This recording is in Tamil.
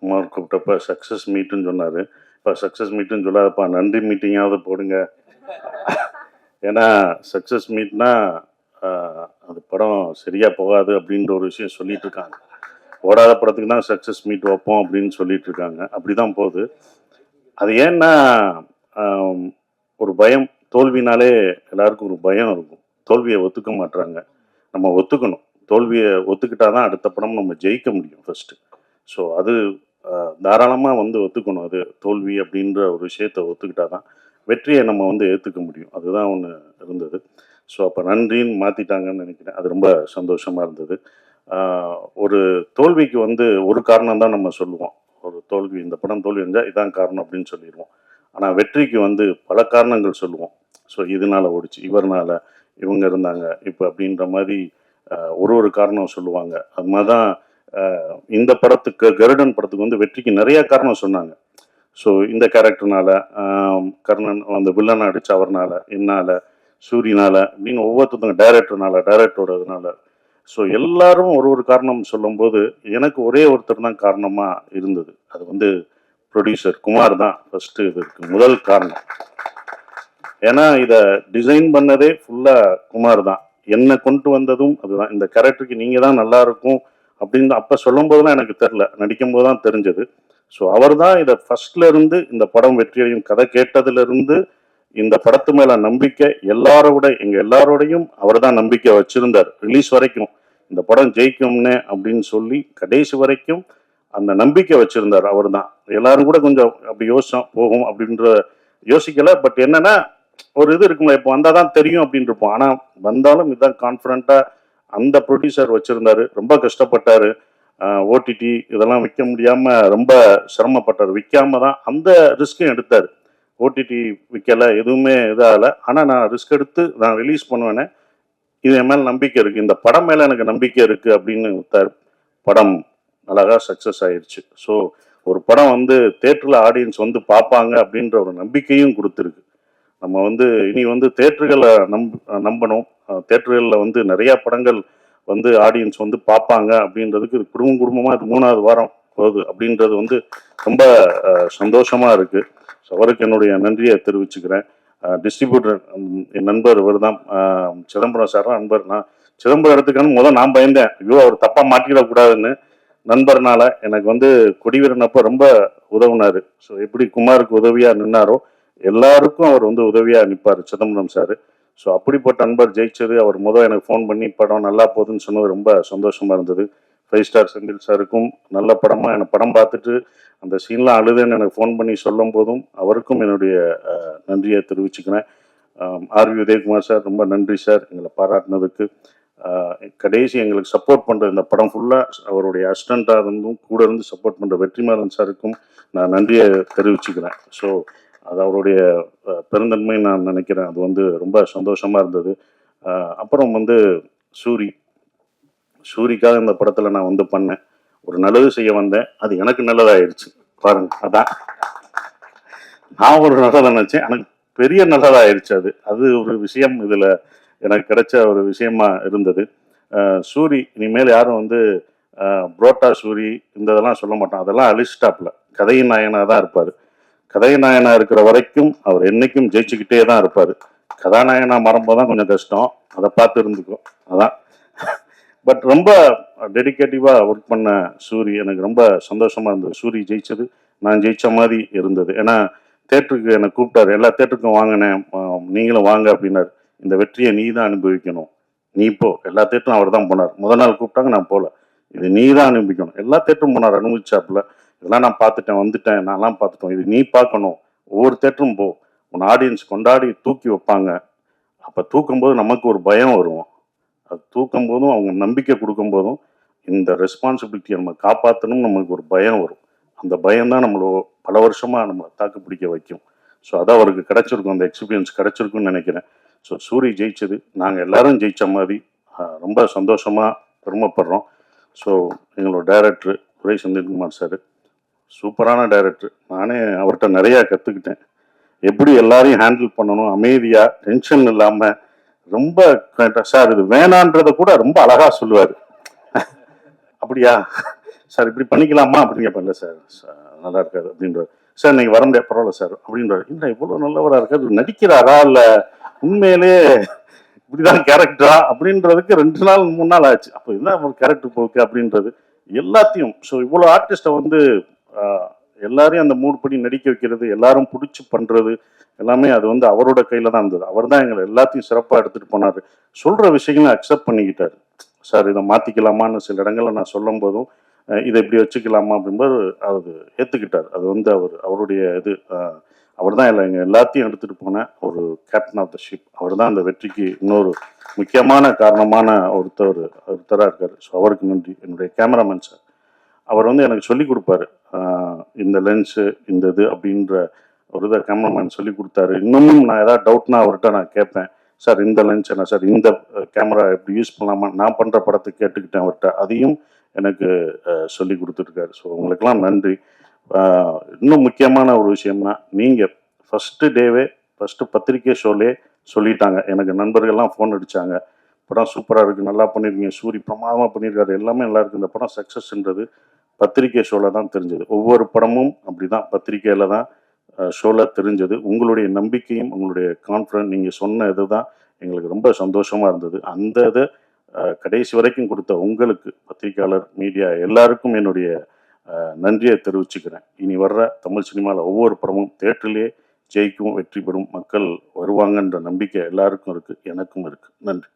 குமார் கூப்பிட்டப்ப சக்ஸஸ் மீட்டுன்னு சொன்னார். இப்போ சக்ஸஸ் மீட்டுன்னு சொல்லாதப்பா, நன்றி மீட்டிங்காவது போடுங்க. ஏன்னா சக்ஸஸ் மீட்னா அது படம் சரியாக போகாது அப்படின்ற ஒரு விஷயம் சொல்லிட்டு இருக்காங்க. ஓடாத படத்துக்கு தான் சக்ஸஸ் மீட் வைப்போம் அப்படின்னு சொல்லிட்டு இருக்காங்க. அப்படி தான் போகுது. அது ஏன்னா ஒரு பயம், தோல்வினாலே எல்லாருக்கும் ஒரு பயம் இருக்கும். தோல்வியை ஒத்துக்க மாட்டுறாங்க. நம்ம ஒத்துக்கணும். தோல்வியை ஒத்துக்கிட்டா தான் அடுத்த படம் நம்ம ஜெயிக்க முடியும் ஃபர்ஸ்ட்டு. ஸோ அது தாராளமாக ஒத்துக்கணும். அது தோல்வி அப்படின்ற ஒரு விஷயத்தை ஒத்துக்கிட்டா தான் வெற்றியை நம்ம ஏற்றுக்க முடியும். அதுதான் ஒன்று இருந்தது. ஸோ அப்போ நன்றின்னு மாற்றிட்டாங்கன்னு நினைக்கிறேன். அது ரொம்ப சந்தோஷமாக இருந்தது. ஒரு தோல்விக்கு ஒரு காரணம் தான் நம்ம சொல்லுவோம். ஒரு தோல்வி, இந்த படம் தோல்வி இருந்தால் இதான் காரணம் அப்படின்னு சொல்லிடுவோம். ஆனால் வெற்றிக்கு பல காரணங்கள் சொல்லுவோம். ஸோ இதனால ஓடிச்சு, இவர்னால, இவங்க இருந்தாங்க இப்போ அப்படின்ற மாதிரி ஒரு காரணம் சொல்லுவாங்க. அது மாதிரி தான் இந்த படத்துக்கு, கருடன் படத்துக்கு வெற்றிக்கு நிறைய காரணம் சொன்னாங்க. ஸோ இந்த கேரக்டர்னால, கர்ணன் அந்த வில்லனை அடிச்சு அவர்னால, என்னால், சூரியனால அப்படின்னு ஒவ்வொருத்தவங்க, டைரக்டரோடதுனால. ஸோ எல்லாரும் ஒரு காரணம் சொல்லும்போது எனக்கு ஒரே ஒருத்தர் தான் காரணமாக இருந்தது. அது ப்ரொடியூசர் குமார் தான் ஃபர்ஸ்ட் இதுக்கு முதல் காரணம். ஏன்னா இதை டிசைன் பண்ணதே ஃபுல்லாக குமார் தான். என்னை கொண்டு வந்ததும் அதுதான். இந்த கேரக்டருக்கு நீங்கள் தான் நல்லா இருக்கும் அப்படின்னு அப்போ சொல்லும் போதெல்லாம் எனக்கு தெரில, நடிக்கும் போது தான் தெரிஞ்சது. ஸோ அவர் தான் இதை ஃபர்ஸ்ட்ல இருந்து இந்த படம் வெற்றியையும் கதை கேட்டதுலேருந்து இந்த படத்து மேலே நம்பிக்கை எங்கள் எல்லாரோடையும் அவர் தான் நம்பிக்கை வச்சுருந்தார். ரிலீஸ் வரைக்கும் இந்த படம் ஜெயிக்கும்னு அப்படின்னு சொல்லி கடைசி வரைக்கும் அந்த நம்பிக்கை வச்சுருந்தார் அவர் தான். எல்லாரும் கூட கொஞ்சம் அப்படி யோசிச்சோம் போகும் அப்படின்ற யோசிக்கலை. பட் என்னென்னா ஒரு இது இருக்குங்க, இப்போ வந்தால் தான் தெரியும் அப்படின்னு இருப்போம். ஆனால் வந்தாலும் இதுதான் கான்ஃபிடண்ட்டாக அந்த ப்ரொடியூசர் வச்சுருந்தாரு. ரொம்ப கஷ்டப்பட்டார். ஓடிடி இதெல்லாம் விற்க முடியாமல் ரொம்ப சிரமப்பட்டார். விற்காம தான் அந்த ரிஸ்க்கும் எடுத்தார். ஓடிடி விற்கலை, எதுவுமே இதாகலை. ஆனால் நான் ரிஸ்க் எடுத்து நான் ரிலீஸ் பண்ணுவேனே, இது என் மேலே நம்பிக்கை இருக்குது, இந்த படம் மேலே எனக்கு நம்பிக்கை இருக்குது அப்படின்னு வித்தார். படம் அழகாக சக்ஸஸ் ஆயிடுச்சு. ஸோ ஒரு படம் தேட்டரில் ஆடியன்ஸ் பார்ப்பாங்க அப்படின்ற ஒரு நம்பிக்கையும் கொடுத்துருக்கு. நம்ம இனி தேட்டர்களை நம்பணும். தேட்டர்களில் நிறையா படங்கள் ஆடியன்ஸ் பார்ப்பாங்க அப்படின்றதுக்கு இது குடும்பமாக இது 3வது வாரம் போகுது அப்படின்றது ரொம்ப சந்தோஷமாக இருக்குது. ஸோ அவருக்கு என்னுடைய நன்றியை தெரிவிச்சுக்கிறேன். டிஸ்ட்ரிபியூட்டர் என் நண்பர் இவர் தான், சிதம்பரம் சார் தான் நண்பர். நான் சிதம்பரம் எடுத்துக்கணும் நான் பயந்தேன், ஐயோ அவர் தப்பாக மாட்டிடக்கூடாதுன்னு. நண்பர்னால எனக்கு கொடிவீரனப்போ ரொம்ப உதவுனார். ஸோ எப்படி குமாருக்கு உதவியாக நின்னாரோ எல்லாருக்கும் அவர் உதவியாக நிற்பார் சிதம்பரம் சார். ஸோ அப்படிப்பட்ட நண்பர் ஜெயிச்சது. அவர் எனக்கு ஃபோன் பண்ணி படம் நல்லா போகுதுன்னு சொன்னது ரொம்ப சந்தோஷமாக இருந்தது. 5 ஸ்டார் செந்தில் சாருக்கும் நல்ல படமாக எனக்கு படம் பார்த்துட்டு அந்த சீன்லாம் அழுதுன்னு எனக்கு ஃபோன் பண்ணி சொல்லும் போதும் அவருக்கும் என்னுடைய நன்றியை தெரிவிச்சுக்கிறேன். ஆர்வி உதயகுமார் சார் ரொம்ப நன்றி சார் எங்களை பாராட்டினதுக்கு. கடைசி எங்களுக்கு சப்போர்ட் பண்ணுற இந்த படம் ஃபுல்லாக அவருடைய அசிஸ்டண்ட்டாக இருந்தும் கூட இருந்து சப்போர்ட் பண்ணுற வெற்றிமாறன் சாருக்கும் நான் நன்றியை தெரிவிச்சுக்கிறேன். ஸோ அது அவருடைய பெருந்தன்மை நான் நினைக்கிறேன். அது ரொம்ப சந்தோஷமாக இருந்தது. அப்புறம் சூரிக்காக இந்த படத்தில் நான் பண்ணேன். ஒரு நல்லது செய்ய வந்தேன், அது எனக்கு நல்லதாகிடுச்சு பாருங்க. அதான் நான் ஒரு நல்லதாக நினச்சேன், எனக்கு பெரிய நல்லதாகிடுச்சு. அது ஒரு விஷயம் இதில் எனக்கு கிடைச்ச ஒரு விஷயமா இருந்தது. சூரி இனிமேல் யாரும் புரோட்டா சூரி இந்த இதெல்லாம் சொல்ல மாட்டான். அதெல்லாம் அழிஸ்டாப்ல கதையின் நாயனாக தான் இருப்பார். கதைநாயனா இருக்கிற வரைக்கும் அவர் என்னைக்கும் ஜெயிச்சுக்கிட்டே தான் இருப்பார். கதாநாயகனா மறம்போது தான் கொஞ்சம் கஷ்டம், அதை பார்த்து இருந்துக்கும். அதான் பட் ரொம்ப டெடிக்கேட்டிவாக ஒர்க் பண்ண சூரி எனக்கு ரொம்ப சந்தோஷமாக இருந்தது. சூரி ஜெயிச்சது நான் ஜெயித்த மாதிரி இருந்தது. ஏன்னா தேட்டருக்கு என்னை கூப்பிட்டாரு, எல்லா தேட்டருக்கும் வாங்கினேன், நீங்களும் வாங்க அப்படின்னாரு. இந்த வெற்றியை நீ தான் அனுபவிக்கணும், நீ போ. எல்லா தேட்டரும் அவர் தான் போனார். முதல் நாள் கூப்பிட்டாங்க, நான் போகல. இது நீ தான் அனுபவிக்கணும். எல்லா தேட்டரும் போனார், அனுபவிச்சாப்புல. இதெல்லாம் நான் பார்த்துட்டேன், வந்துட்டேன், நான்லாம் பார்த்துட்டோம், இது நீ பார்க்கணும். ஒவ்வொரு தேட்டரும் போ, உன் ஆடியன்ஸ் கொண்டாடி தூக்கி வைப்பாங்க. அப்போ தூக்கும்போது நமக்கு ஒரு பயம் வரும். அது தூக்கும் போதும் அவங்க நம்பிக்கை கொடுக்கும் போதும் இந்த ரெஸ்பான்சிபிலிட்டியை நம்ம காப்பாற்றணும், நமக்கு ஒரு பயம் வரும். அந்த பயம்தான் நம்மளை பல வருஷமாக நம்மளை தாக்கு பிடிக்க வைக்கும். ஸோ அதான் அவருக்கு கிடச்சிருக்கும், அந்த எக்ஸ்பீரியன்ஸ் கிடச்சிருக்குன்னு நினைக்கிறேன். ஸோ சூரி ஜெயிச்சது நாங்கள் எல்லாரும் ஜெயித்த மாதிரி ரொம்ப சந்தோஷமாக பெருமைப்படுறோம். ஸோ எங்களோட டைரக்டர் துரை செந்தில்குமார் சார் சூப்பரான டைரக்டர். நானே அவர்கிட்ட நிறையா கற்றுக்கிட்டேன். எப்படி எல்லாரையும் ஹேண்டில் பண்ணணும், அமைதியாக, டென்ஷன் இல்லாமல், ரொம்ப சார் இது வேணான்றதை கூட ரொம்ப அழகாக சொல்லுவார். அப்படியா சார் இப்படி பண்ணிக்கலாமா அப்படின்னு கேட்பேன். இல்லை சார் நல்லா இருக்காது அப்படின்றார். சார் நீங்கள் வர முடியாது, பரவாயில்ல சார் அப்படின்றார். இல்லை இவ்வளோ நல்லவராக இருக்காரு, நடிக்கிறாரா இல்லை உண்மையிலேயே இப்படிதான் கேரக்டரா அப்படின்றதுக்கு 2 நாள் 3 நாள் ஆச்சு. அப்போ என்ன ஒரு கேரக்டர் போக்கு அப்படின்றது எல்லாத்தையும். ஸோ இவ்வளோ ஆர்டிஸ்ட்டை வந்து எல்லாரையும் அந்த மூட் படி நடிக்க வைக்கிறது, எல்லாரும் பிடிச்சி பண்ணுறது எல்லாமே அது வந்து அவரோட கையில் தான் இருந்தது. அவர் தான் எங்களை எல்லாத்தையும் சிறப்பாக எடுத்துகிட்டு போனார். சொல்கிற விஷயங்களை அக்செப்ட் பண்ணிக்கிட்டார். சார் இதை மாற்றிக்கலாமான்னு சில இடங்களில் நான் சொல்லும் போதும் இதை இப்படி வச்சுக்கலாமா அப்படின்போது அவர் ஏற்றுக்கிட்டார். அது வந்து அவருடைய இது அவர் தான் எங்கள் எல்லாத்தையும் எடுத்துகிட்டு போன ஒரு கேப்டன் ஆஃப் த ஷிப். அவர் தான் அந்த வெற்றிக்கு இன்னொரு முக்கியமான காரணமான ஒருத்தராக இருக்கார். ஸோ அவருக்கு நன்றி. என்னுடைய கேமராமேன் சார், அவர் வந்து எனக்கு சொல்லி கொடுப்பாரு, இந்த லென்ஸு இந்த இது அப்படின்ற ஒரு இதை கேமராமேன் சொல்லி கொடுத்தாரு. இன்னமும் நான் ஏதாவது டவுட்னா அவர்கிட்ட நான் கேட்பேன், சார் இந்த லென்ஸ் என்ன சார், இந்த கேமரா எப்படி யூஸ் பண்ணலாமா, நான் பண்ணுற படத்தை கேட்டுக்கிட்டேன் அவர்கிட்ட. அதையும் எனக்கு சொல்லி கொடுத்துருக்காரு. ஸோ உங்களுக்கெல்லாம் நன்றி. இன்னும் முக்கியமான ஒரு விஷயம்னா, நீங்கள் ஃபஸ்ட்டு டேவே ஃபஸ்ட்டு பத்திரிக்கை ஷோலே சொல்லிட்டாங்க. எனக்கு நண்பர்கள்லாம் ஃபோன் அடித்தாங்க, படம் சூப்பராக இருக்குது, நல்லா பண்ணியிருக்கீங்க, சூரி பிரமாதமாக பண்ணியிருக்காரு, எல்லாமே நல்லா இருக்குது, இந்த படம் சக்ஸஸ்ன்றது பத்திரிக்கை ஷோவில் தான் தெரிஞ்சது. ஒவ்வொரு படமும் அப்படி தான் பத்திரிக்கையில் தான் ஷோவில் தெரிஞ்சது. உங்களுடைய நம்பிக்கையும் உங்களுடைய கான்ஃபிடன்ஸ், நீங்கள் சொன்ன இது தான் எங்களுக்கு ரொம்ப சந்தோஷமாக இருந்தது. அந்த இதை கடைசி வரைக்கும் கொடுத்த உங்களுக்கு, பத்திரிக்கையாளர், மீடியா எல்லாருக்கும் என்னுடைய நன்றியை தெரிவிச்சுக்கிறேன். இனி வர்ற தமிழ் சினிமாவில் ஒவ்வொரு படமும் தியேட்டர்லேயே ஜெயிக்கும், வெற்றி பெறும், மக்கள் வருவாங்கன்ற நம்பிக்கை எல்லாருக்கும் இருக்குது, எனக்கும் இருக்குது. நன்றி.